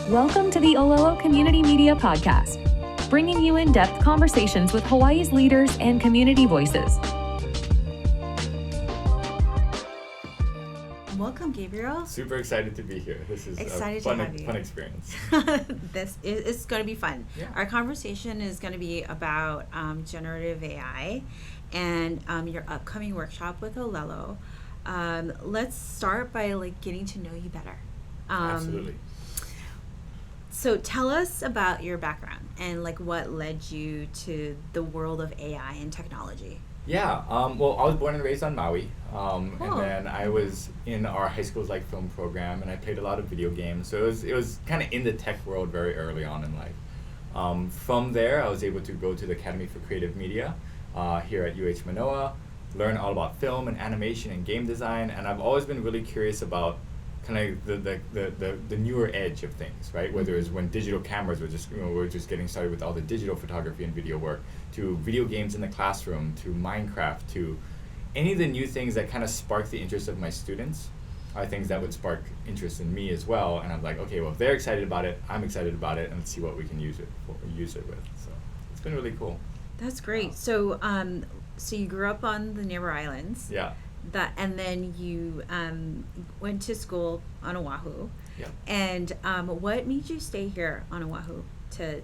Welcome to the Olelo Community Media Podcast, bringing you in-depth conversations with Hawaii's leaders and community voices. Welcome, Gabriel. Super excited to be here. This is excited a to have you. fun experience. This is going to be fun. Yeah. Our conversation is going to be about generative AI and your upcoming workshop with Olelo. Let's start by getting to know you better. Absolutely. So tell us about your background and what led you to the world of AI and technology. Yeah, well, I was born and raised on Maui, Cool. and then I was in our high school's film program, and I played a lot of video games. So it was kind of in the tech world very early on in life. From there, I was able to go to the Academy for Creative Media here at UH Manoa, learn all about film and animation and game design, and I've always been really curious about kind of the newer edge of things, right? Whether it's when digital cameras were just getting started with all the digital photography and video work, to video games in the classroom, to Minecraft, to any of the new things that kind of spark the interest of my students are things that would spark interest in me as well. And I'm like, okay, well, if they're excited about it, I'm excited about it, and let's see what we can use it with. So it's been really cool. That's great. So you grew up on the neighbor islands. Yeah. And then you went to school on Oahu. Yeah. And what made you stay here on Oahu to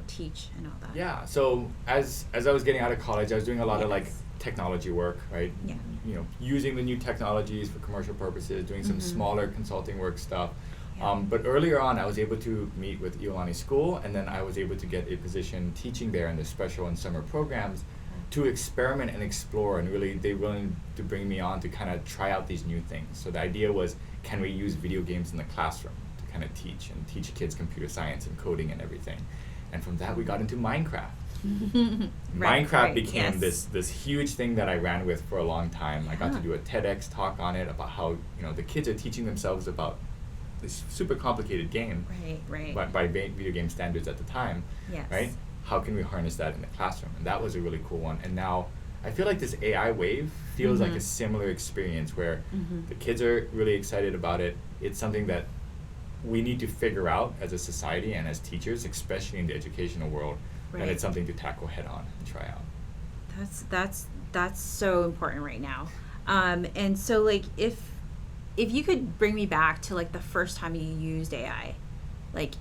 teach and all that? Yeah. So as I was getting out of college, I was doing a lot of Yes. technology work, right? Yeah. Using the new technologies for commercial purposes, doing some smaller consulting work stuff. Yeah. But earlier on, I was able to meet with Iolani School, and then I was able to get a position teaching there in the special and summer programs to experiment and explore, and really they willing to bring me on to kind of try out these new things. So the idea was, can we use video games in the classroom to kind of teach kids computer science and coding and everything? And from that we got into Minecraft. Minecraft became this huge thing that I ran with for a long time. I got to do a TEDx talk on it about how the kids are teaching themselves about this super complicated game, Right. by video game standards at the time, Yes. right? How can we harness that in the classroom? And that was a really cool one. And now I feel like this AI wave feels like a similar experience where the kids are really excited about it. It's something that we need to figure out as a society and as teachers, especially in the educational world, and it's something to tackle head on and try out. That's so important right now. And so if you could bring me back to the first time you used AI,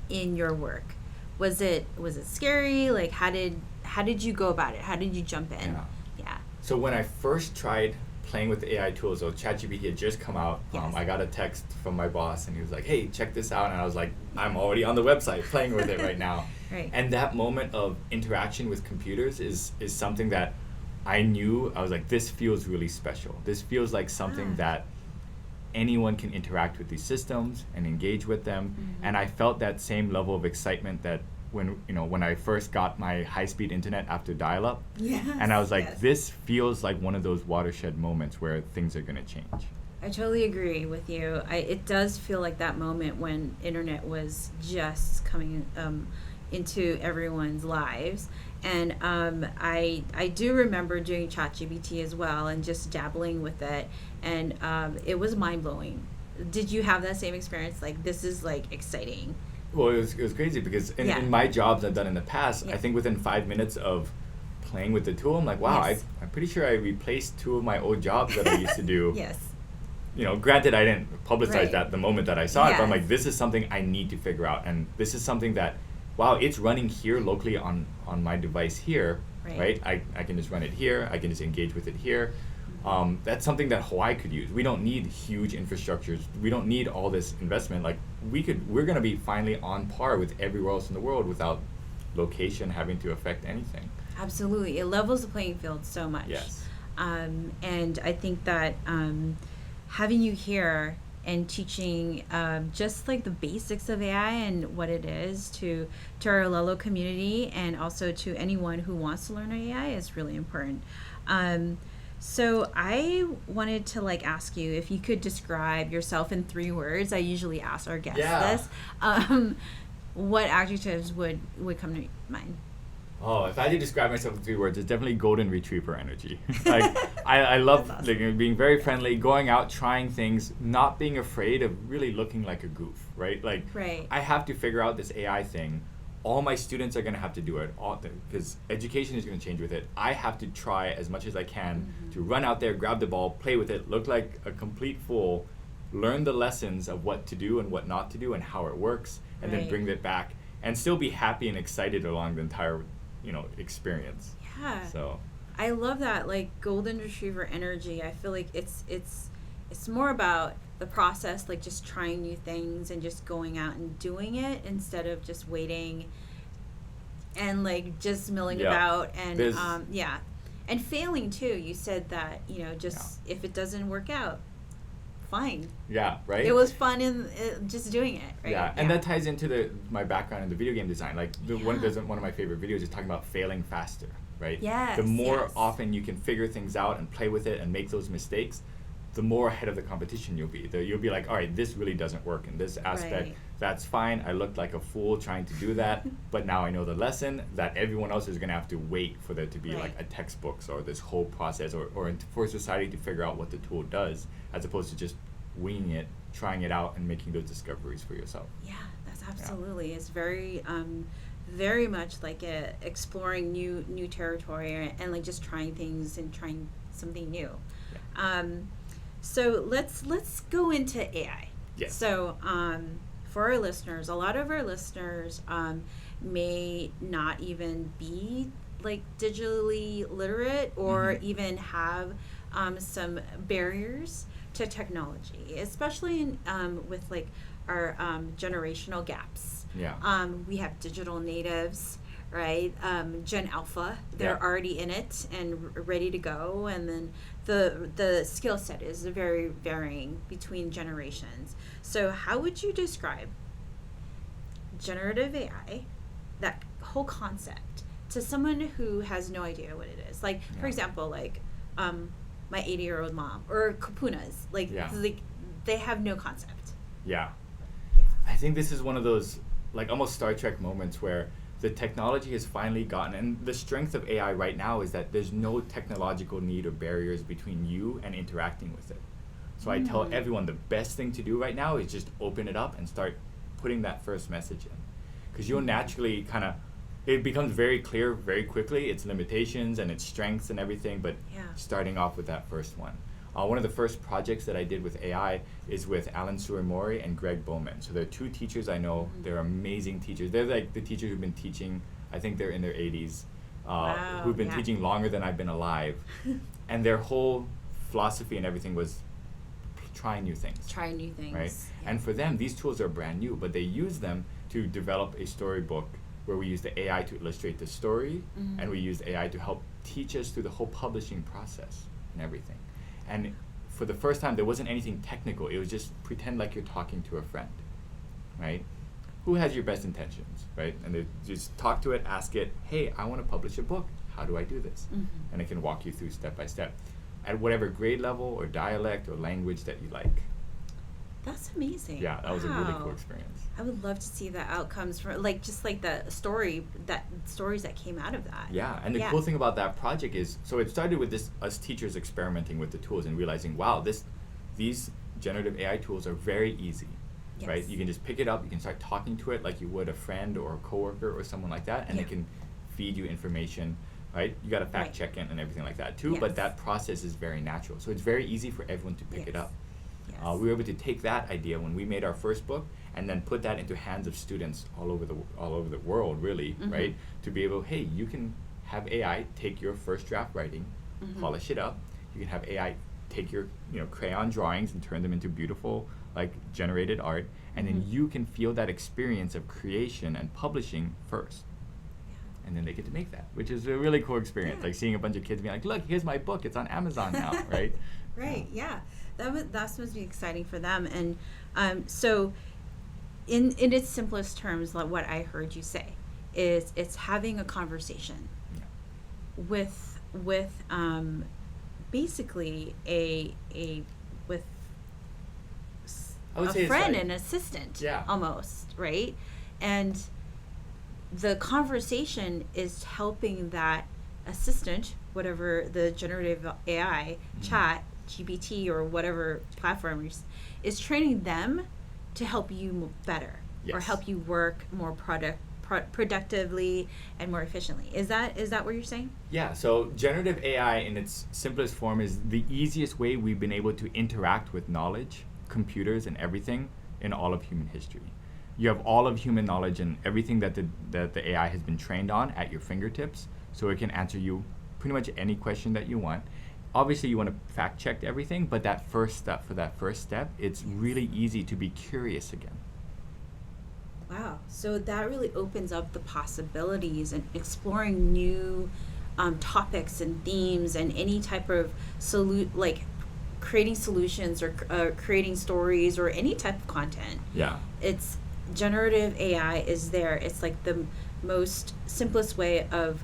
in your work, was it scary? How did you go about it? How did you jump in? Yeah. So when I first tried playing with the AI tools, so ChatGPT had just come out. Yes. I got a text from my boss, and he was like, "Hey, check this out." And I was like, "I'm already on the website playing with it right now." Right. And that moment of interaction with computers is something that I knew. I was like, "This feels really special. This feels like something that anyone can interact with these systems and engage with them." And I felt that same level of excitement that when I first got my high-speed internet after dial-up. Yes, and I was like, yes. this feels like one of those watershed moments where things are going to change. I totally agree with you. It does feel like that moment when internet was just coming into everyone's lives. And I do remember doing ChatGPT as well and just dabbling with it. And it was mind-blowing. Did you have that same experience? This is exciting. Well, it was crazy because in my jobs I've done in the past, I think within 5 minutes of playing with the tool, I'm like, wow, Yes. I'm pretty sure I replaced 2 of my old jobs that I used to do. Yes. Granted, I didn't publicize that the moment that I saw it, but I'm Yes. like, this is something I need to figure out. And this is something that, wow, it's running here locally on my device here, right? I can just run it here. I can just engage with it here. That's something that Hawaii could use. We don't need huge infrastructures. We don't need all this investment. We're going to be finally on par with everywhere else in the world without location having to affect anything. Absolutely. It levels the playing field so much. Yes. And I think that having you here and teaching just the basics of AI and what it is to our Olelo community and also to anyone who wants to learn AI is really important. So I wanted to ask you if you could describe yourself in 3 words. I usually ask our guests this. What adjectives would come to mind? Oh, if I had to describe myself in 3 words, it's definitely golden retriever energy. I I love That's awesome. like, being very friendly, going out, trying things, not being afraid of really looking like a goof, right? Like, Right. I have to figure out this AI thing. All my students are going to have to do it, because education is going to change with it. I have to try as much as I can to run out there, grab the ball, play with it, look like a complete fool, learn the lessons of what to do and what not to do and how it works, and then Right. bring it back and still be happy and excited along the entire, experience. Yeah. So, I love that, like, golden retriever energy. I feel like it's more about the process, like just trying new things and just going out and doing it instead of just waiting and like just milling Yeah. about and There's- and failing too. You said that, just if it doesn't work out, fine. yeah, right? It was fun in just doing it, right? Yeah, and that ties into my background in the video game design. Like one Yeah. of my favorite videos is talking about failing faster, right? Yes, The more yes. often you can figure things out and play with it and make those mistakes, the more ahead of the competition you'll be. You'll be like, all right, this really doesn't work in this aspect. Right. That's fine. I looked like a fool trying to do that, but now I know the lesson that everyone else is going to have to wait for there to be Right. like a textbooks or this whole process or for society to figure out what the tool does, as opposed to just winging it, trying it out, and making those discoveries for yourself. Yeah, that's absolutely. It's very, very much like exploring new territory and like just trying things and trying something new. Yeah. So let's go into AI. Yes. So for our listeners, a lot of our listeners may not even be like digitally literate or even have some barriers to technology, especially with like our generational gaps. Yeah. We have digital natives, right? Gen Alpha, they're Yeah. already in it and ready to go, and then the skill set is very varying between generations. So how would you describe generative AI, that whole concept, to someone who has no idea what it is? Like, for Yeah. example, like my 80-year-old mom or Kapunas, like, Yeah. they have no concept. Yeah. Yeah. I think this is one of those like almost Star Trek moments where the technology has finally gotten, and the strength of AI right now is that there's no technological need or barriers between you and interacting with it. So I tell everyone the best thing to do right now is just open it up and start putting that first message in, because you'll naturally it becomes very clear very quickly, its limitations and its strengths and everything, but Yeah. starting off with that first one. One of the first projects that I did with AI is with Alan Surimori and Greg Bowman. So they're two teachers I know. They're amazing teachers. They're like the teachers who've been teaching, I think they're in their 80s, Wow, who've been yeah. teaching longer than I've been alive. And their whole philosophy and everything was try new things. Try new things. Right? Yeah. And for them, these tools are brand new, but they use them to develop a storybook where we use the AI to illustrate the story, and we use AI to help teach us through the whole publishing process and everything. And for the first time, there wasn't anything technical. It was just pretend like you're talking to a friend, right? Who has your best intentions, right? And they just talk to it, ask it, hey, I want to publish a book. How do I do this? And it can walk you through step by step at whatever grade level or dialect or language that you like. That's amazing. Yeah, that was a really Wow. cool experience. I would love to see the outcomes from just like the stories that came out of that. Yeah, and the Yeah. cool thing about that project is, so it started with us teachers experimenting with the tools and realizing, wow, these generative AI tools are very easy, right? Yes. You can just pick it up, you can start talking to it like you would a friend or a coworker or someone like that, and Yeah. it can feed you information, right? You got to fact Right. check it and everything like that too, but Yes. that process is very natural. So it's very easy for everyone to pick it Yes. up. Yes. We were able to take that idea when we made our first book and then put that into hands of students all over the world, really, right? To be able, hey, you can have AI take your first draft writing, polish it up. You can have AI take your crayon drawings and turn them into beautiful like generated art, and then you can feel that experience of creation and publishing first. And then they get to make that, which is a really cool experience. Yeah. Like seeing a bunch of kids being like, look, here's my book. It's on Amazon now, right? Right. Yeah. That must be exciting for them. And so, in its simplest terms, like what I heard you say is it's having a conversation Yeah. with basically with I would a say it's friend, like- an assistant, Yeah. almost, right? And the conversation is helping that assistant, whatever the generative AI chat, GPT or whatever platform is training them to help you better or Yes. help you work more productively and more efficiently. Is that what you're saying? Yeah, so generative AI in its simplest form is the easiest way we've been able to interact with knowledge, computers, and everything in all of human history. You have all of human knowledge and everything that the AI has been trained on at your fingertips, so it can answer you pretty much any question that you want. Obviously, you want to fact check everything, but that first step, it's really easy to be curious again. Wow. So that really opens up the possibilities and exploring new topics and themes and any type of creating solutions or creating stories or any type of content. Yeah. It's generative AI is there. It's like the most simplest way of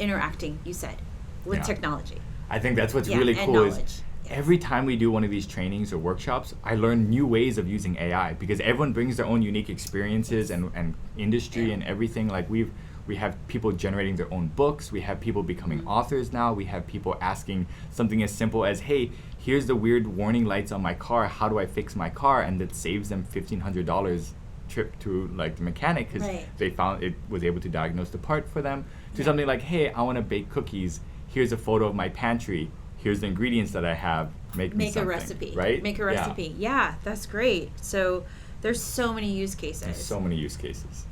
interacting, you said, with Yeah. technology. I think that's what's Yeah, really and cool is knowledge. Yes. every time we do one of these trainings or workshops, I learn new ways of using AI because everyone brings their own unique experiences and industry Yeah. and everything. Like we have people generating their own books. We have people becoming authors now. We have people asking something as simple as, hey, here's the weird warning lights on my car. How do I fix my car? And that saves them $1,500 trip to like the mechanic because Right. they found it was able to diagnose the part for them. To Yeah. something like, hey, I want to bake cookies. Here's a photo of my pantry. Here's the ingredients that I have. Make me Make a something, recipe. right? Make a Yeah. recipe. Yeah, that's great. So there's so many use cases. There's so many use cases.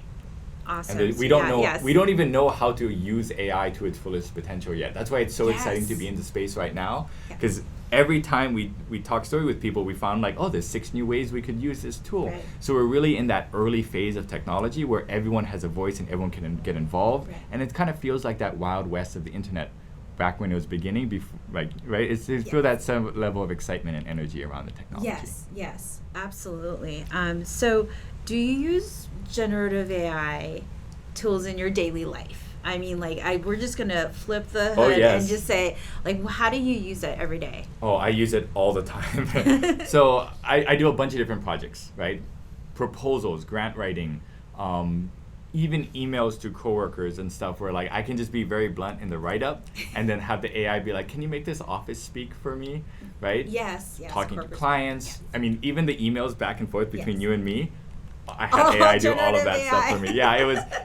Awesome. And we So don't yeah, know. yes. We don't even know how to use AI to its fullest potential yet. That's why it's so exciting to Yes. be in the space right now. Yeah. Because every time we talk story with people, we found like, oh, there's 6 new ways we could use this tool. Right. So we're really in that early phase of technology where everyone has a voice and everyone can get involved. Right. And it kind of feels like that wild west of the internet back when it was beginning. Right? It feel that same level of excitement and energy around the technology. Yes, absolutely. So do you use generative AI tools in your daily life? I mean, we're just gonna flip the Oh, hood yes. and just say, how do you use it every day? Oh, I use it all the time. So I do a bunch of different projects, right? Proposals, grant writing, even emails to coworkers and stuff where like I can just be very blunt in the write-up and then have the AI be like, can you make this office speak for me, right? Yes. Talking to corporate clients. speak, I mean, even the emails back and forth between Yes. you and me, I had AI do all of that generative stuff for me. Yeah,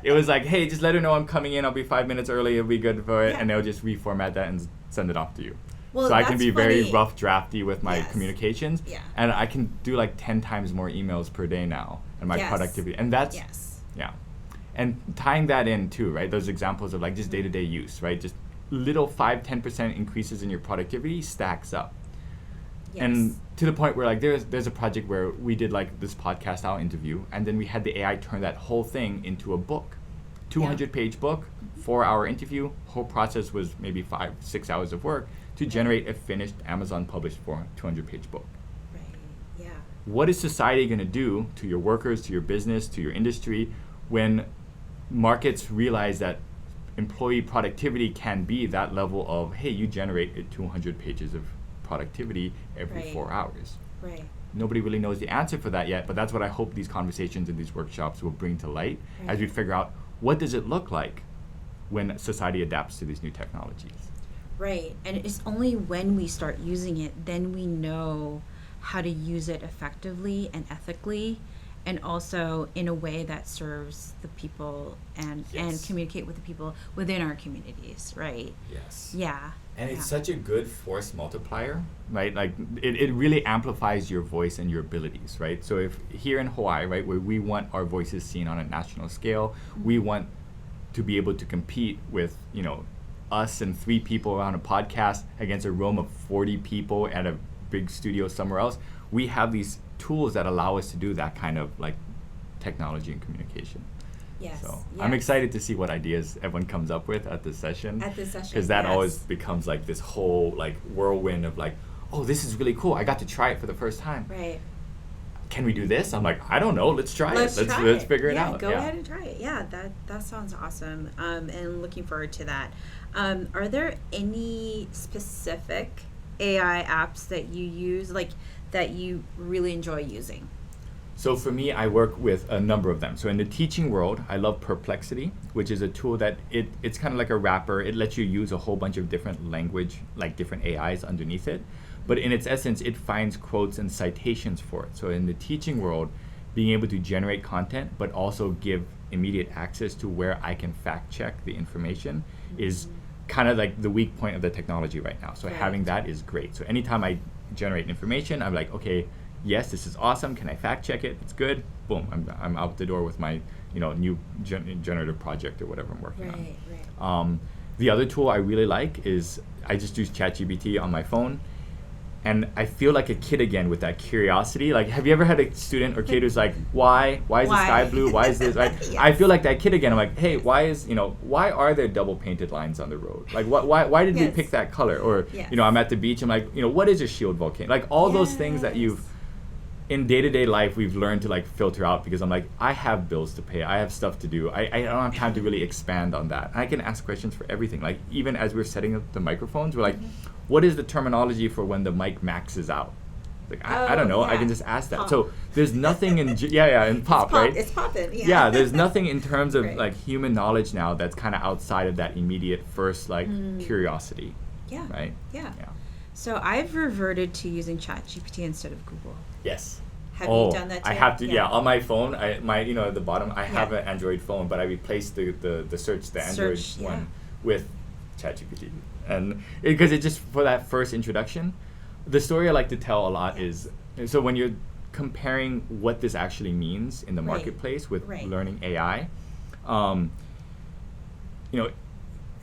it was like, hey, just let her know I'm coming in. I'll be 5 minutes early. It'll be good for it. Yeah. And they'll just reformat that and send it off to you. Well, So I can that's be very funny. rough drafty with my Yes. communications. Yeah. And I can do like 10 times more emails per day now. And my Yes. productivity. And that's, Yes. yeah. And tying that in too, right? Those examples of like just day-to-day use, right? Just little 5-10% increases in your productivity stacks up. Yes. And to the point where like there's a project where we did like this podcast style interview and then we had the AI turn that whole thing into a book. 200-page book, 4-hour interview. Whole process was maybe 5-6 hours of work to generate a finished Amazon published 200-page book. Right. Yeah. What is society going to do to your workers, to your business, to your industry when markets realize that employee productivity can be that level of, hey, you generate 200 pages of productivity every Right. 4 hours? Right. Nobody really knows the answer for that yet, but that's what I hope these conversations and these workshops will bring to light as we figure out what does it look like when society adapts to these new technologies. Right. And it's only when we start using it, then we know how to use it effectively and ethically, and also in a way that serves the people and Yes. communicate with the people within our communities, right? Yes. Yeah. And it's Yeah. such a good force multiplier, right? Like it really amplifies your voice and your abilities, right? So if here in Hawaii, right, where we want our voices seen on a national scale, we want to be able to compete with, us and 3 people around a podcast against a room of 40 people at a big studio somewhere else. We have these tools that allow us to do that kind of like technology and communication. Yes. So I'm yes. excited to see what ideas everyone comes up with at this session. At this session, Because that yes. always becomes like this whole like whirlwind of like, oh, this is really cool. I got to try it for the first time. Right. Can we do this? I'm like, I don't know. Let's try Let's it. try Let's it. figure it Yeah, out. go ahead and try it. Yeah, that sounds awesome. And looking forward to that. Are there any specific AI apps that you use, like that you really enjoy using? So for me, I work with a number of them. So in the teaching world, I love Perplexity, which is a tool that it's kind of like a wrapper. It lets you use a whole bunch of different language, like different AIs underneath it. But in its essence, it finds quotes and citations for it. So in the teaching world, being able to generate content, but also give immediate access to where I can fact check the information is kind of like the weak point of the technology right now. So having that is great. So anytime I generate information, I'm like, okay, yes, this is awesome. Can I fact check it? It's good. Boom, I'm out the door with my new generative project or whatever I'm working on. Right. The other tool I really like is I just use ChatGPT on my phone. And I feel like a kid again with that curiosity. Like, have you ever had a student or kid who's like, why is the sky blue? Why is this? Right? Yes. I feel like that kid again. I'm like, hey, why are there double painted lines on the road? Like, why did we pick that color? Or, I'm at the beach. I'm like, what is a shield volcano? Like all those things that in day-to-day life, we've learned to like filter out because I'm like, I have bills to pay. I have stuff to do. I don't have time to really expand on that. I can ask questions for everything. Like even as we're setting up the microphones, we're like, what is the terminology for when the mic maxes out? Like I don't know. I can just ask that. Pop. So there's nothing in and pop, right? It's popping. Yeah, there's nothing in terms of like human knowledge now that's kind of outside of that immediate first like curiosity. Yeah. Right. Yeah. So I've reverted to using ChatGPT instead of Google. Yes. Have you done that too? I have to. Yeah, on my phone, at the bottom, I have an Android phone, but I replaced the Android one with ChatGPT, and because it just for that first introduction, the story I like to tell a lot is so when you're comparing what this actually means in the marketplace with learning AI,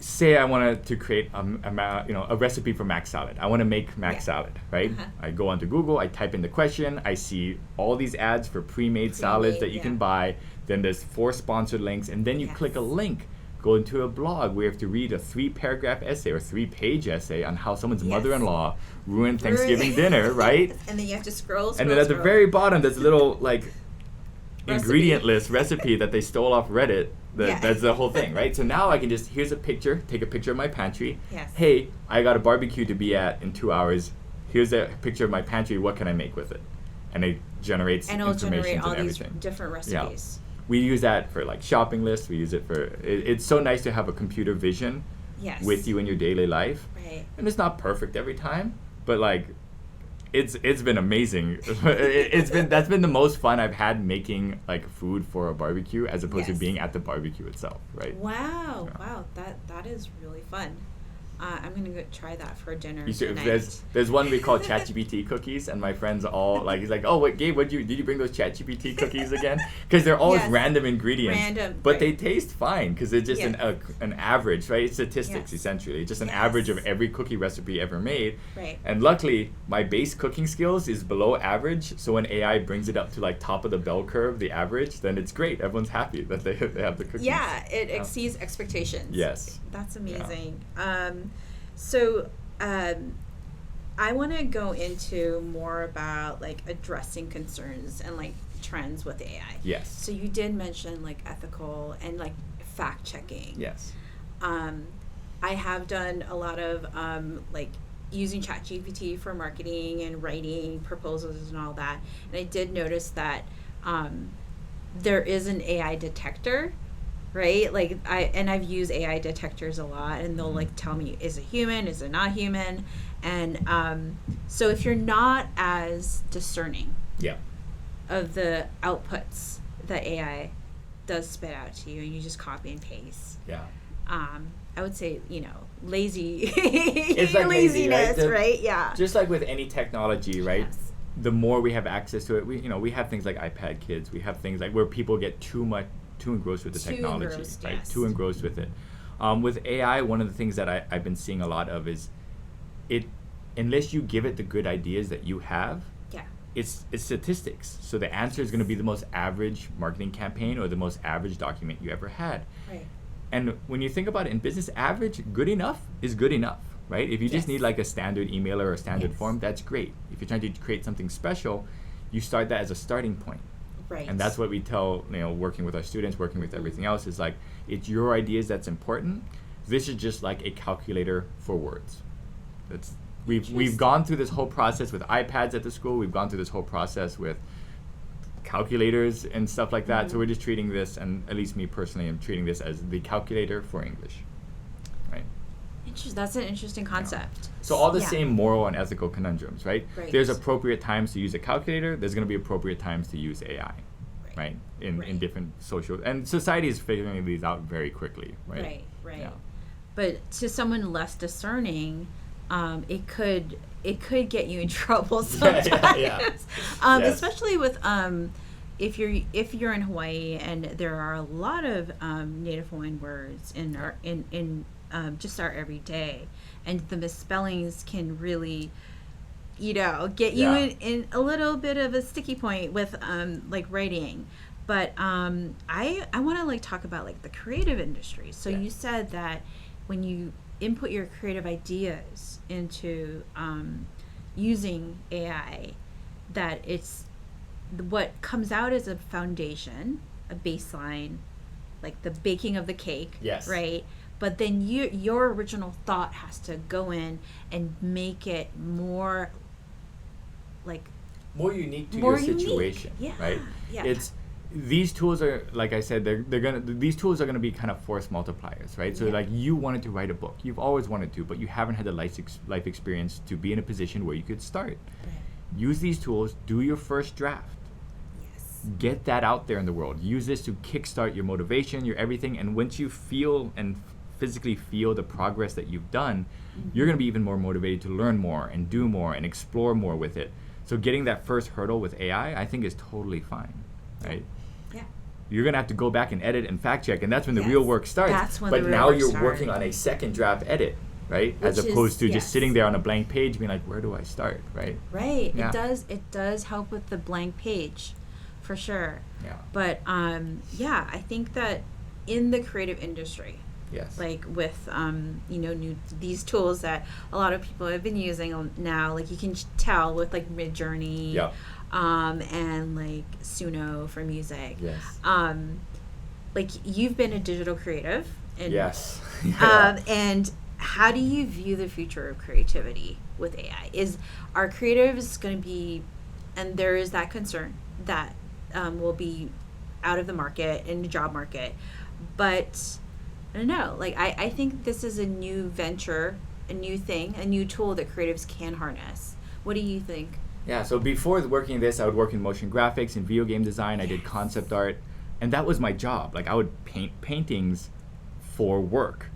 say I wanted to create a recipe for mac salad. I want to make mac salad, right? I go onto Google, I type in the question, I see all these ads for pre-made salads that you can buy. Then there's 4 sponsored links, and then you click a link, go into a blog where you have to read a 3-paragraph essay or 3-page essay on how someone's mother-in-law ruined Thanksgiving dinner, right? And then you have to scroll. And then at the very bottom, there's a little like ingredient list recipe that they stole off Reddit. That's the whole thing, right? So now I can just, here's a picture, take a picture of my pantry. Hey, I got a barbecue to be at in 2 hours. Here's a picture of my pantry. What can I make with it? And it generates information generate all and everything. These different recipes. We use that for like shopping lists. We use it for, it's so nice to have a computer vision with you in your daily life. Right. And it's not perfect every time, but like, it's been amazing. That's been the most fun I've had making like food for a barbecue as opposed to being at the barbecue itself, right? Wow, that is really fun. I'm gonna go try that for dinner tonight. There's one we call ChatGPT cookies, and my friends all like, he's like, oh wait, Gabe, did you bring those ChatGPT cookies again? Because they're always random ingredients, but they taste fine because they're just an average, right? It's statistics essentially, just an average of every cookie recipe ever made. Right. And luckily, my base cooking skills is below average, so when AI brings it up to like top of the bell curve, the average, then it's great. Everyone's happy that they have the cookies. Yeah, it exceeds expectations. Yes. That's amazing. So I want to go into more about like addressing concerns and like trends with AI. Yes. So you did mention like ethical and like fact checking. Yes. I have done a lot of like using ChatGPT for marketing and writing proposals and all that. And I did notice that there is an AI detector. Right? Like I've used AI detectors a lot, and they'll like tell me, is it human? Is it not human? And so if you're not as discerning of the outputs that AI does spit out to you, and you just copy and paste. I would say, lazy. It's like laziness, lazy, right? Yeah. Just like with any technology, right? Yes. The more we have access to it, we have things like iPad Kids. We have things like where people get too engrossed with the technology, right? Yes. Too engrossed with it. With AI, one of the things that I've been seeing a lot of is unless you give it the good ideas that you have, it's statistics. So the answer is going to be the most average marketing campaign or the most average document you ever had. Right. And when you think about it in business, average, good enough is good enough, right? If you just need like a standard email or a standard form, that's great. If you're trying to create something special, you start that as a starting point. Right. And that's what we tell, working with our students, working with everything else, is like, it's your ideas that's important. This is just like a calculator for words. We've gone through this whole process with iPads at the school. We've gone through this whole process with calculators and stuff like that. So we're just treating this, and at least me personally, I'm treating this as the calculator for English, right? That's an interesting concept. So all the same moral and ethical conundrums, right? Right. There's appropriate times to use a calculator. There's going to be appropriate times to use AI, right? In different social, and society is figuring these out very quickly, right? Right. Yeah. But to someone less discerning, it could get you in trouble sometimes. Yes. Especially with if you're in Hawaii and there are a lot of Native Hawaiian words in our in just our everyday, and the misspellings can really get you in a little bit of a sticky point with like writing. But I want to like talk about like the creative industry. So you said that when you input your creative ideas into using AI, that it's what comes out as a foundation, a baseline, like the baking of the cake, right? But then your original thought has to go in and make it more unique to your situation, right? Yeah. It's these tools are, like I said, these tools are gonna be kind of force multipliers, right? So like you wanted to write a book, you've always wanted to, but you haven't had the life experience to be in a position where you could start. Right. Use these tools, do your first draft. Get that out there in the world. Use this to kickstart your motivation, your everything, and once you feel and physically feel the progress that you've done, you're going to be even more motivated to learn more and do more and explore more with it. So getting that first hurdle with AI, I think is totally fine, right? Yeah. You're going to have to go back and edit and fact check, and that's when the real work starts. That's when but the real now work you're starts. working on a second draft edit, right? As opposed to just sitting there on a blank page being like, where do I start, right? Right. Yeah. It does help with the blank page, for sure. Yeah. But I think that in the creative industry, like with these tools that a lot of people have been using now, like you can tell with like Midjourney, and like Suno for music. Like you've been a digital creative, and and how do you view the future of creativity with AI? Are creatives going to be, and there is that concern that will be out of the market, in the job market, but I don't know, like I think this is a new venture, a new thing, a new tool that creatives can harness. What do you think? Yeah, so before working this, I would work in motion graphics and video game design. I did concept art, and that was my job. Like I would paint paintings for work.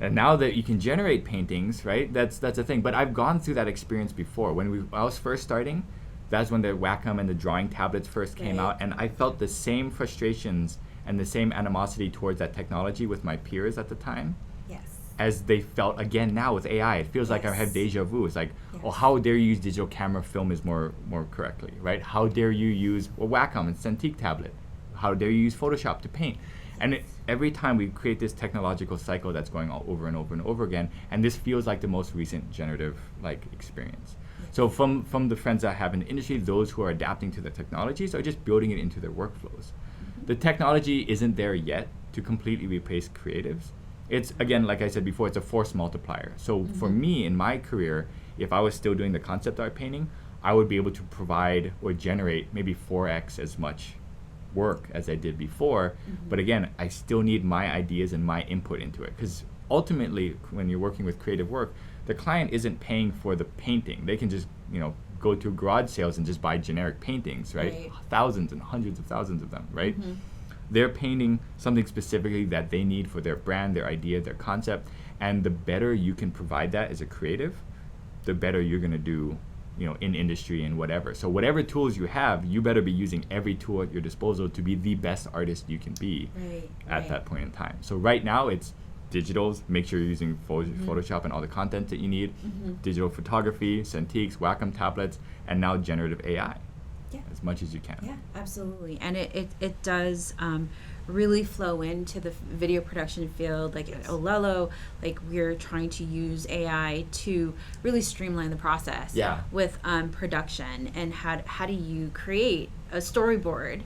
And now that you can generate paintings, right, that's a thing. But I've gone through that experience before. When I was first starting, that's when the Wacom and the drawing tablets first came out, and I felt the same frustrations and the same animosity towards that technology with my peers at the time as they felt again now with AI. It feels like I have deja vu. It's like, oh, how dare you use digital camera? Film is more correctly, right? How dare you use a Wacom and Cintiq tablet? How dare you use Photoshop to paint? And every time we create this technological cycle that's going all over and over and over again, and this feels like the most recent generative experience. So from the friends I have in the industry, those who are adapting to the technologies are just building it into their workflows. The technology isn't there yet to completely replace creatives. It's, again, like I said before, it's a force multiplier. So for me, in my career, if I was still doing the concept art painting, I would be able to provide or generate maybe 4x as much work as I did before. But again, I still need my ideas and my input into it. Because ultimately, when you're working with creative work, the client isn't paying for the painting. They can just, go to garage sales and just buy generic paintings, right? Thousands and hundreds of thousands of them, right? They're painting something specifically that they need for their brand, their idea, their concept. And the better you can provide that as a creative, the better you're going to do, in industry and whatever. So whatever tools you have, you better be using every tool at your disposal to be the best artist you can be at that point in time. So right now it's digitals, make sure you're using Photoshop and all the content that you need, digital photography, Cintiqs, Wacom tablets, and now generative AI. As much as you can. Yeah, absolutely. And it does really flow into the video production field. Like at Olelo, like we're trying to use AI to really streamline the process with production. And how do you create a storyboard?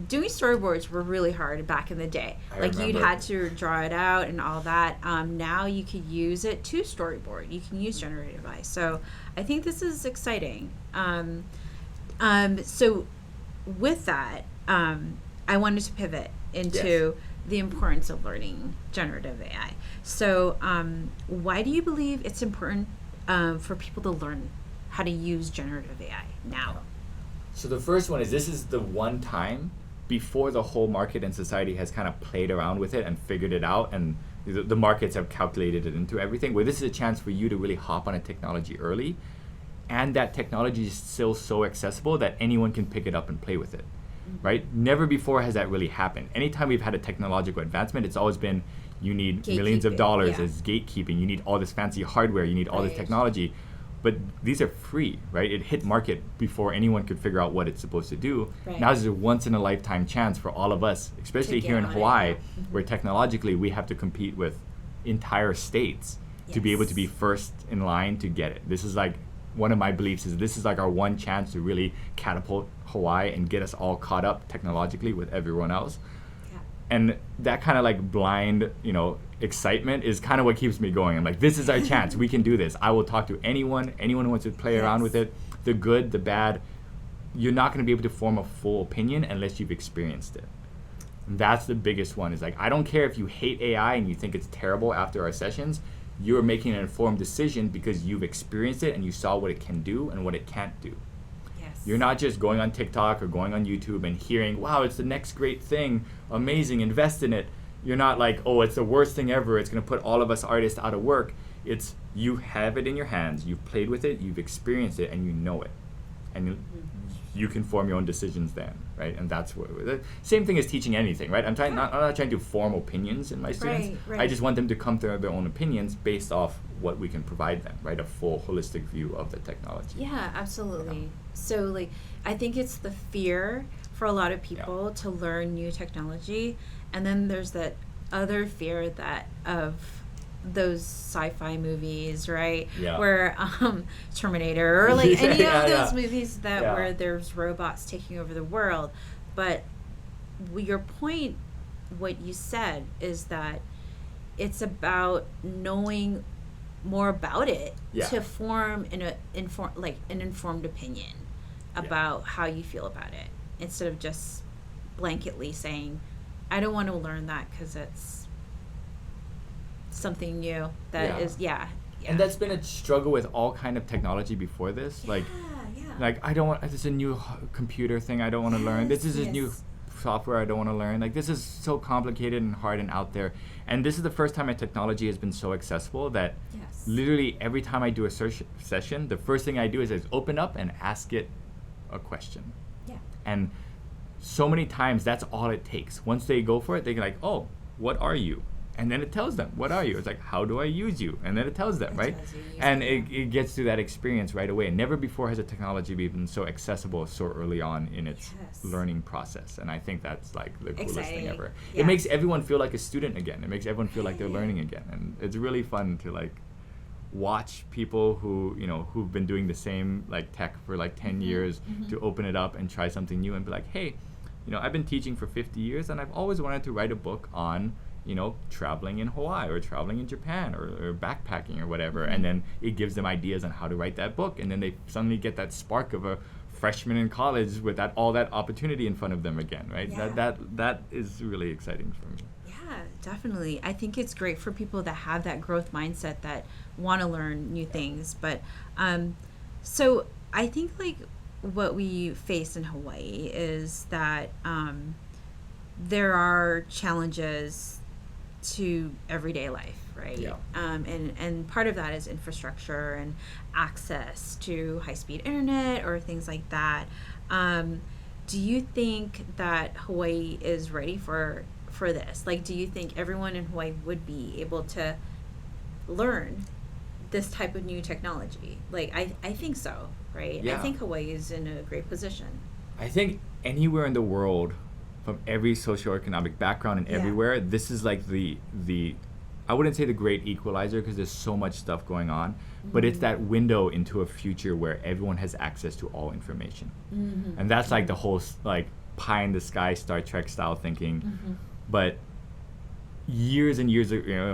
Doing storyboards were really hard back in the day. You'd had to draw it out and all that. Now you could use it to storyboard. You can use generative AI. So I think this is exciting. So with that, I wanted to pivot into the importance of learning generative AI. So, why do you believe it's important for people to learn how to use generative AI now? So the first one is, this is the one time before the whole market and society has kind of played around with it and figured it out, and the markets have calculated it into everything, where this is a chance for you to really hop on a technology early, and that technology is still so accessible that anyone can pick it up and play with it, right? Never before has that really happened. Anytime we've had a technological advancement, it's always been, you need millions of dollars as gatekeeping, you need all this fancy hardware, you need all this technology. But these are free, right? It hit market before anyone could figure out what it's supposed to do. Right. Now there's a once in a lifetime chance for all of us, especially here in Hawaii, where technologically we have to compete with entire states to be able to be first in line to get it. This is like, one of my beliefs is this is like our one chance to really catapult Hawaii and get us all caught up technologically with everyone else. And that kind of like blind, excitement is kind of what keeps me going. I'm like, this is our chance. We can do this. I will talk to anyone who wants to play around with it, the good, the bad. You're not going to be able to form a full opinion unless you've experienced it. And that's the biggest one, is like, I don't care if you hate AI and you think it's terrible after our sessions. You're making an informed decision because you've experienced it and you saw what it can do and what it can't do. You're not just going on TikTok or going on YouTube and hearing, wow, it's the next great thing, amazing, invest in it. You're not like, oh, it's the worst thing ever, it's going to put all of us artists out of work. It's, you have it in your hands, you've played with it, you've experienced it, and you know it. And you can form your own decisions then, right? And that's what, the same thing as teaching anything, right? I'm not trying to form opinions in my students. I just want them to come to their own opinions based off what we can provide them, right? A full holistic view of the technology. Yeah, absolutely. So like, I think it's the fear for a lot of people to learn new technology, and then there's that other fear that of those sci-fi movies, right? Where Terminator or like any of those movies that where there's robots taking over the world. But your point, what you said, is that it's about knowing more about it to form an informed opinion about how you feel about it, instead of just blanketly saying, I don't want to learn that because it's something new that is And that's been a struggle with all kind of technology before this. Like I don't want, this is a new computer thing I don't want to learn. This is a new software I don't want to learn. Like, this is so complicated and hard and out there. And this is the first time my technology has been so accessible that literally every time I do a search session, the first thing I do is open up and ask it a question. And so many times that's all it takes. Once they go for it, they're like, oh, what are you? And then it tells them, what are you? It's like, how do I use you? And then it tells them, right? And it gets to that experience right away. And never before has a technology been so accessible so early on in its learning process. And I think that's like the coolest thing ever. It makes everyone feel like a student again. It makes everyone feel like they're learning again. And it's really fun to like watch people who, who've been doing the same like tech for like 10 years to open it up and try something new and be like, hey, I've been teaching for 50 years and I've always wanted to write a book on traveling in Hawaii or traveling in Japan or backpacking or whatever. And then it gives them ideas on how to write that book. And then they suddenly get that spark of a freshman in college with all that opportunity in front of them again, right? That is really exciting for me. Yeah, definitely. I think it's great for people that have that growth mindset, that want to learn new things. But so I think like what we face in Hawaii is that there are challenges to everyday life, right? And part of that is infrastructure and access to high-speed internet or things like that. Do you think that Hawaii is ready for this? Like, do you think everyone in Hawaii would be able to learn this type of new technology? Like, I think so, right? I think Hawaii is in a great position. I think anywhere in the world, from every socioeconomic background and everywhere, this is like the I wouldn't say the great equalizer because there's so much stuff going on, but it's that window into a future where everyone has access to all information. And that's like the whole like pie in the sky Star Trek style thinking. But years and years,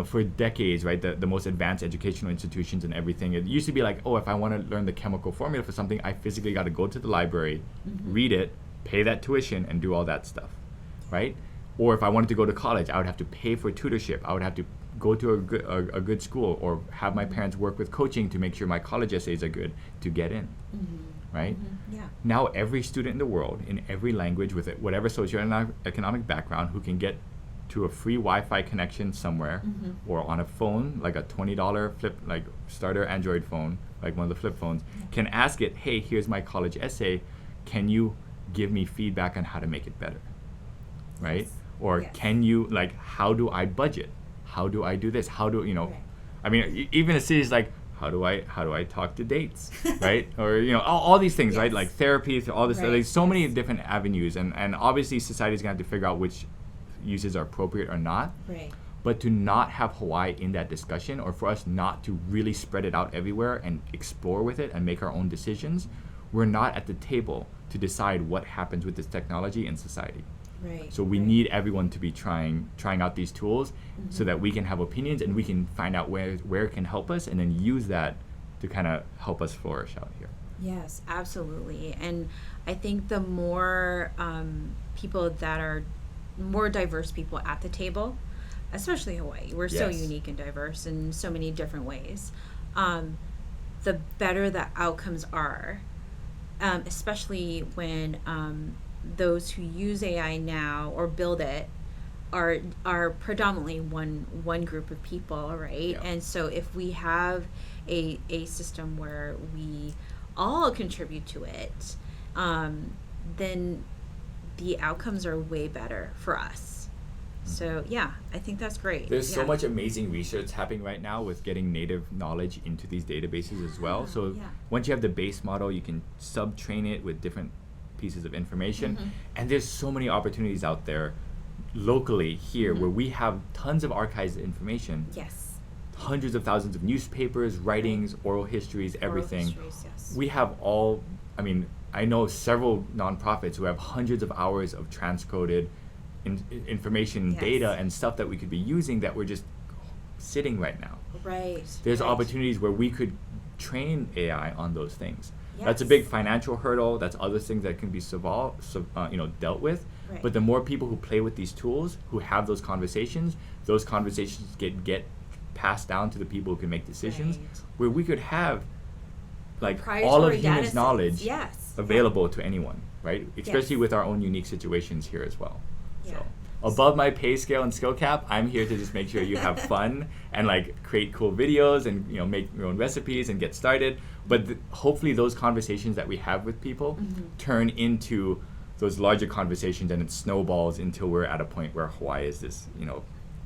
for decades, right, the most advanced educational institutions and everything, it used to be like, oh, if I want to learn the chemical formula for something, I physically got to go to the library, read it, pay that tuition and do all that stuff, right? Or if I wanted to go to college, I would have to pay for tutorship. I would have to go to a good school, or have my parents work with coaching to make sure my college essays are good to get in, right? Yeah. Now every student in the world, in every language, with whatever socioeconomic background, who can get to a free Wi-Fi connection somewhere, or on a phone, like a $20 flip, like starter Android phone, like one of the flip phones, can ask it, hey, here's my college essay, can you give me feedback on how to make it better, right? Yes. Or Yes. can you, like, how do I budget? How do I do this? How do, Right. I mean, even a series like, how do I talk to dates, right? Or, all these things, right? Yes. Like therapy, all this, Right. there's so many Yes. different avenues, and obviously society's gonna have to figure out which uses are appropriate or not. Right. But to not have Hawaii in that discussion, or for us not to really spread it out everywhere and explore with it and make our own decisions, we're not at the table to decide what happens with this technology in society. Right. So we need everyone to be trying out these tools, so that we can have opinions and we can find out where it can help us, and then use that to kind of help us flourish out here. Yes, absolutely. And I think the more people that are more diverse people at the table, especially Hawaii, we're so Yes. unique and diverse in so many different ways, the better the outcomes are, especially when those who use AI now or build it are predominantly one group of people, right? Yeah. And so if we have a system where we all contribute to it, then the outcomes are way better for us. So yeah, I think that's great. There's so Yeah. much amazing research happening right now with getting native knowledge into these databases as well. So yeah. once you have the base model, you can sub-train it with different pieces of information. And there's so many opportunities out there locally here where we have tons of archived information, Yes. hundreds of thousands of newspapers, writings, oral histories, Oral everything. histories, yes. We have all, I know several nonprofits who have hundreds of hours of transcoded information, Yes. data, and stuff that we could be using that we're just sitting right now. Right. There's right. opportunities where we could train AI on those things. That's a Yes. big financial hurdle. That's other things that can be dealt with. Right. But the more people who play with these tools, who have those conversations get passed down to the people who can make decisions, Right. where we could have like all of Proprietary data humans' sets. knowledge Yes. available to anyone, right? Especially Yes. with our own unique situations here as well. Yeah. So above my pay scale and skill cap, I'm here to just make sure you have fun and like create cool videos and make your own recipes and get started. But hopefully those conversations that we have with people turn into those larger conversations, and it snowballs until we're at a point where Hawaii is this,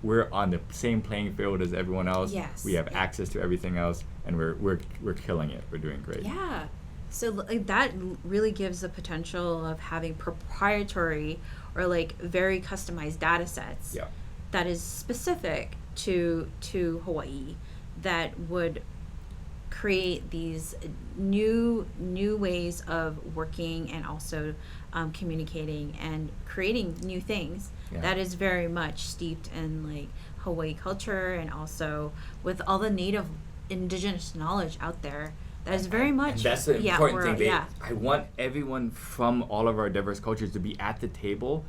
we're on the same playing field as everyone else. Yes. We have Yeah. access to everything else, and we're killing it. We're doing great. Yeah. So that really gives the potential of having proprietary or like very customized data sets Yeah. that is specific to Hawaii, that would create these new ways of working and also communicating and creating new things. Yeah. That is very much steeped in like Hawaii culture, and also with all the native indigenous knowledge out there. That is very much And that's the important thing. Yeah. I want everyone from all of our diverse cultures to be at the table,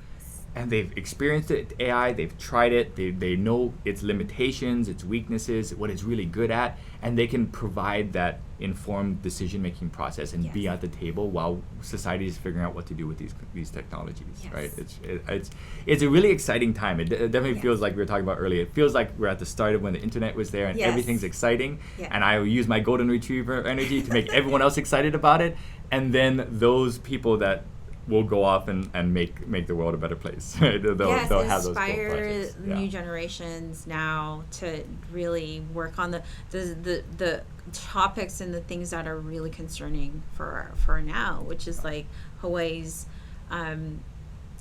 and they've experienced it, AI, they've tried it, they know its limitations, its weaknesses, what it's really good at, and they can provide that informed decision-making process and be Yes. at the table while society is figuring out what to do with these technologies, Yes. right? It's a really exciting time. It definitely Yes. feels like we were talking about earlier. It feels like we're at the start of when the internet was there and Yes. everything's exciting, Yeah. and I use my golden retriever energy to make everyone else excited about it, and then those people that will go off and make the world a better place. Right? They'll have those cool inspire projects. new Yeah. generations now to really work on the topics and the things that are really concerning for now, which is like Hawaii's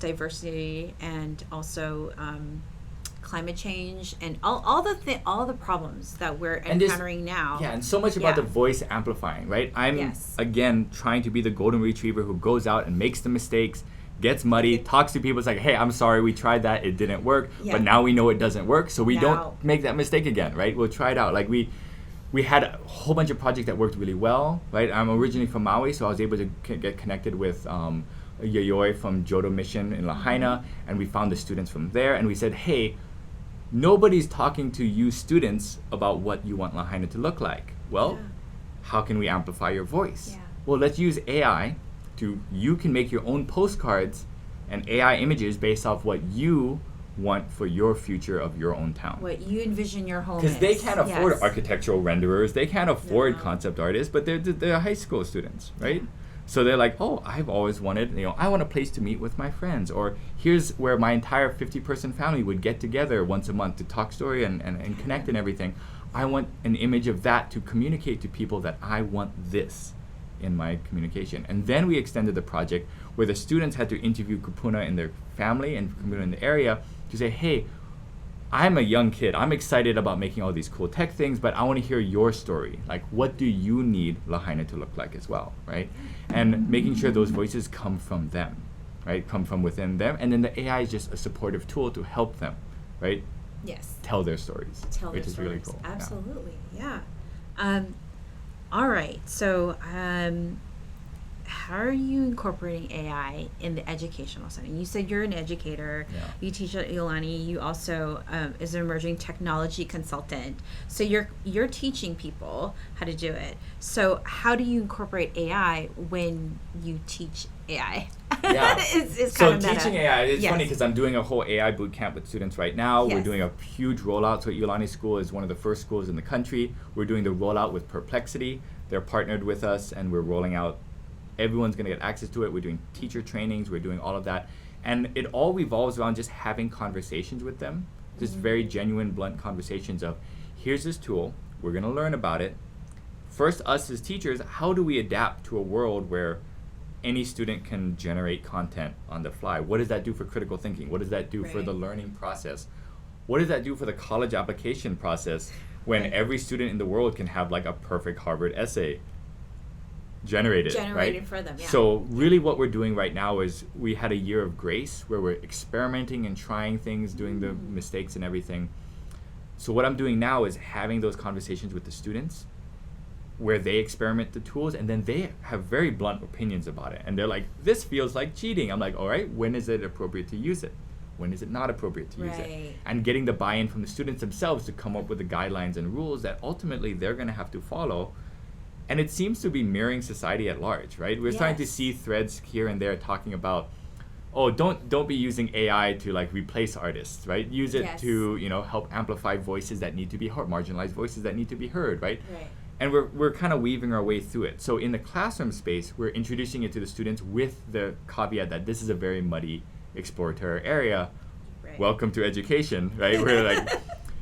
diversity, and also climate change, and all the problems that we're And this- encountering now. Yeah, and so much about Yeah. the voice amplifying, right? I'm, Yes. again, trying to be the golden retriever who goes out and makes the mistakes, gets muddy, talks to people. It's like, hey, I'm sorry, we tried that, it didn't work, Yeah. but now we know it doesn't work, so we Now. don't make that mistake again, right? We'll try it out. Like we had a whole bunch of projects that worked really well, right? I'm originally from Maui, so I was able to get connected with Yayoi from Jodo Mission in Lahaina, and we found the students from there, and we said, hey, nobody's talking to you students about what you want Lahaina to look like. Well, how can we amplify your voice? Yeah. Well, let's use AI you can make your own postcards and AI images based off what you want for your future of your own town. What you envision your home Because is. they can't afford Yes. architectural renderers, they can't afford No. concept artists, but they're high school students, right? So they're like, oh, I've always wanted, I want a place to meet with my friends, or here's where my entire 50-person family would get together once a month to talk story and connect and everything. I want an image of that to communicate to people that I want this in my communication. And then we extended the project where the students had to interview kupuna in their family and kupuna in the area to say, hey, I'm a young kid. I'm excited about making all these cool tech things, but I want to hear your story. Like, what do you need Lahaina to look like as well, right? And making sure those voices come from them, right? Come from within them. And then the AI is just a supportive tool to help them, right? Yes. Tell their stories, Tell which their is really stories. cool. Yeah. Absolutely, yeah. All right, so how are you incorporating AI in the educational setting? You said you're an educator. Yeah. You teach at Iolani. You also is an emerging technology consultant. So you're teaching people how to do it. So how do you incorporate AI when you teach AI? Yeah. it's So kind of teaching AI, it's Yes. funny because I'm doing a whole AI boot camp with students right now. We're Yes. doing a huge rollout. So Iolani School is one of the first schools in the country. We're doing the rollout with Perplexity. They're partnered with us, and we're rolling out. Everyone's going to get access to it. We're doing teacher trainings. We're doing all of that. And it all revolves around just having conversations with them, just very genuine, blunt conversations of, here's this tool. We're going to learn about it. First, us as teachers, how do we adapt to a world where any student can generate content on the fly? What does that do for critical thinking? What does that do for Right. the learning process? What does that do for the college application process when Right. every student in the world can have like a perfect Harvard essay generated right? for them, yeah. So really what we're doing right now is we had a year of grace where we're experimenting and trying things, doing the mistakes and everything. So what I'm doing now is having those conversations with the students where they experiment the tools, and then they have very blunt opinions about it. And they're like, this feels like cheating. I'm like, all right, when is it appropriate to use it? When is it not appropriate to use it? Right. And getting the buy-in from the students themselves to come up with the guidelines and rules that ultimately they're going to have to follow. And it seems to be mirroring society at large, right? We're starting to Yes. see threads here and there talking about, oh, don't be using AI to like replace artists, right? Use it Yes. to, help amplify voices that need to be heard, marginalized voices that need to be heard, right? Right. And we're kind of weaving our way through it. So in the classroom space, we're introducing it to the students with the caveat that this is a very muddy, exploratory area. Right. Welcome to education, right? We're like,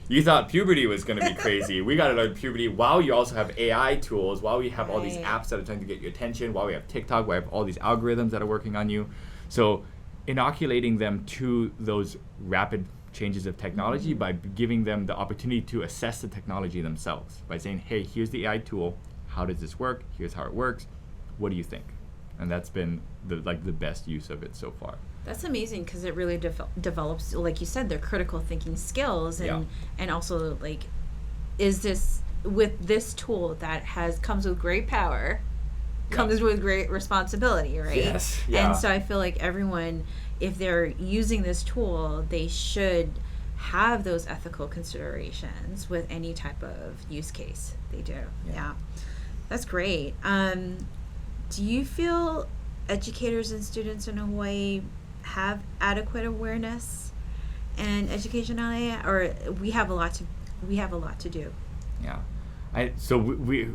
you thought puberty was going to be crazy. We got to learn puberty while you also have AI tools, while we have all these Right. apps that are trying to get your attention, while we have TikTok, while we have all these algorithms that are working on you. So inoculating them to those rapid changes of technology by giving them the opportunity to assess the technology themselves by saying, hey, here's the AI tool. How does this work? Here's how it works. What do you think? And that's been the best use of it so far. That's amazing because it really develops, like you said, their critical thinking skills, and Yeah. and also like, is this with this tool that comes with great power, comes with great responsibility, right? Yes, yeah. And so I feel like everyone, if they're using this tool, they should have those ethical considerations with any type of use case they do. Yeah. That's great. Do you feel educators and students in Hawaii have adequate awareness and education on AI, or we have a lot to do? Yeah, so we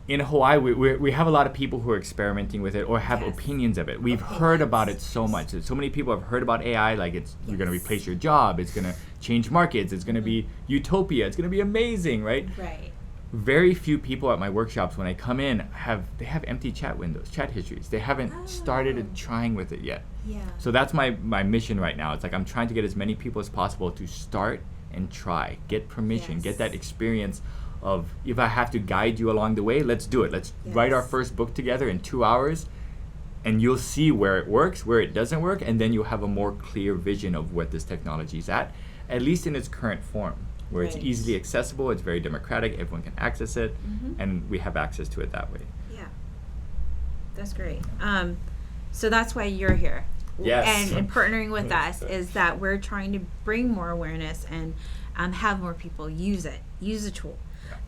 in Hawaii we have a lot of people who are experimenting with it or have Yes. opinions of it. We've heard about it so much. So many people have heard about AI, like you're going to Yes. replace your job. It's going to change markets. It's going to be utopia. It's going to be amazing, right? Right. Very few people at my workshops when I come in have empty chat windows, chat histories. They haven't started trying with it yet. Yeah. So that's my mission right now. It's like I'm trying to get as many people as possible to start and try, get permission, get that experience of, if I have to guide you along the way, let's do it. Let's write our Yes. first book together in 2 hours, and you'll see where it works, where it doesn't work, and then you'll have a more clear vision of what this technology is at least in its current form, where it's Right. easily accessible, it's very democratic, everyone can access it, and we have access to it that way. Yeah. That's great. So that's why you're here. Yes. And partnering with us is that we're trying to bring more awareness and have more people use the tool,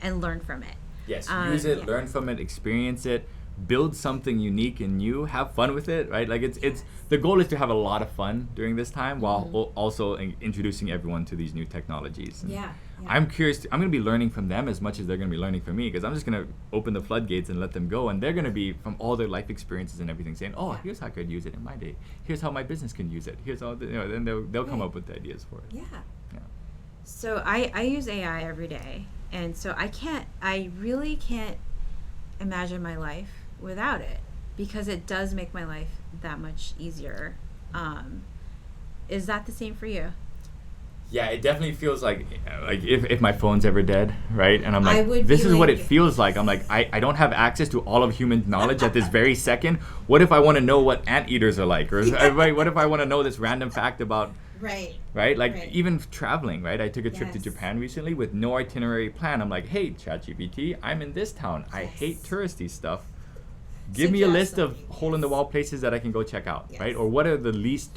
and learn from it. Yes, use it, learn from it, experience it, build something unique and new, have fun with it, right? Like it's the goal is to have a lot of fun during this time while also introducing everyone to these new technologies. And I'm curious, I'm going to be learning from them as much as they're going to be learning from me, because I'm just going to open the floodgates and let them go, and they're going to be from all their life experiences and everything saying, oh, here's how I could use it in my day. Here's how my business can use it. Here's all the, then they'll come up with the ideas for it. Yeah. So I use AI every day, and so I really can't imagine my life without it, because it does make my life that much easier. Is that the same for you? Yeah, it definitely feels like if my phone's ever dead, right? And I'm like, would this be is what like- it feels like. I'm like, I don't have access to all of human knowledge at this very second. What if I want to know what anteaters are like? Or right, what if I want to know this random fact about, Right. Like even traveling, right? I took a trip to Yes. Japan recently with no itinerary plan. I'm like, hey, ChatGPT, I'm in this town. I hate touristy stuff. Give me a Suggest list of something, hole-in-the-wall places that I can go check out, right? Yes. Or what are the least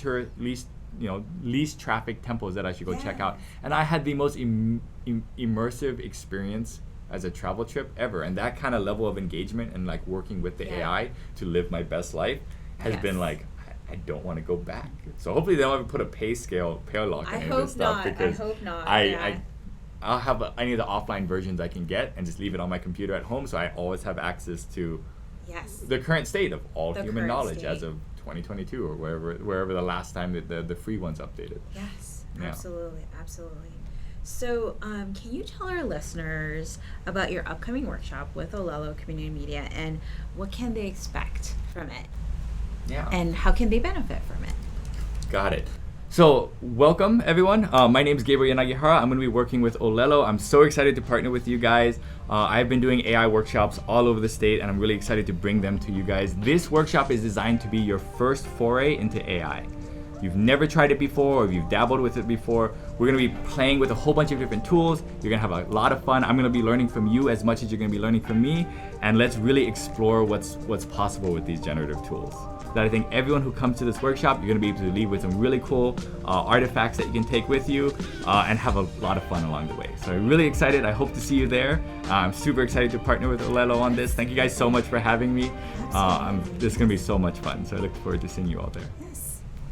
traffic temples that I should go check out? And I had the most immersive experience as a travel trip ever. And that kind of level of engagement and like working with the AI to live my best life has been like, I don't want to go back. So hopefully they don't ever put a pay lock on any of this stuff, because I hope not. I'll have any of the offline versions I can get and just leave it on my computer at home, so I always have access to the current state of all The human current knowledge state. as of 2022 or wherever the last time that the free ones updated. Yes, Yeah. absolutely. So, can you tell our listeners about your upcoming workshop with Olelo Community Media, and what can they expect from it? Yeah. And how can they benefit from it? Got it. So, welcome everyone. My name is Gabriel Yanagihara. I'm going to be working with Olelo. I'm so excited to partner with you guys. I've been doing AI workshops all over the state, and I'm really excited to bring them to you guys. This workshop is designed to be your first foray into AI. If you've never tried it before, or if you've dabbled with it before, we're going to be playing with a whole bunch of different tools. You're going to have a lot of fun. I'm going to be learning from you as much as you're going to be learning from me, and let's really explore what's possible with these generative tools. That I think everyone who comes to this workshop, you're going to be able to leave with some really cool artifacts that you can take with you and have a lot of fun along the way. So I'm really excited. I hope to see you there. I'm super excited to partner with Olelo on this. Thank you guys so much for having me. This is going to be so much fun. So I look forward to seeing you all there.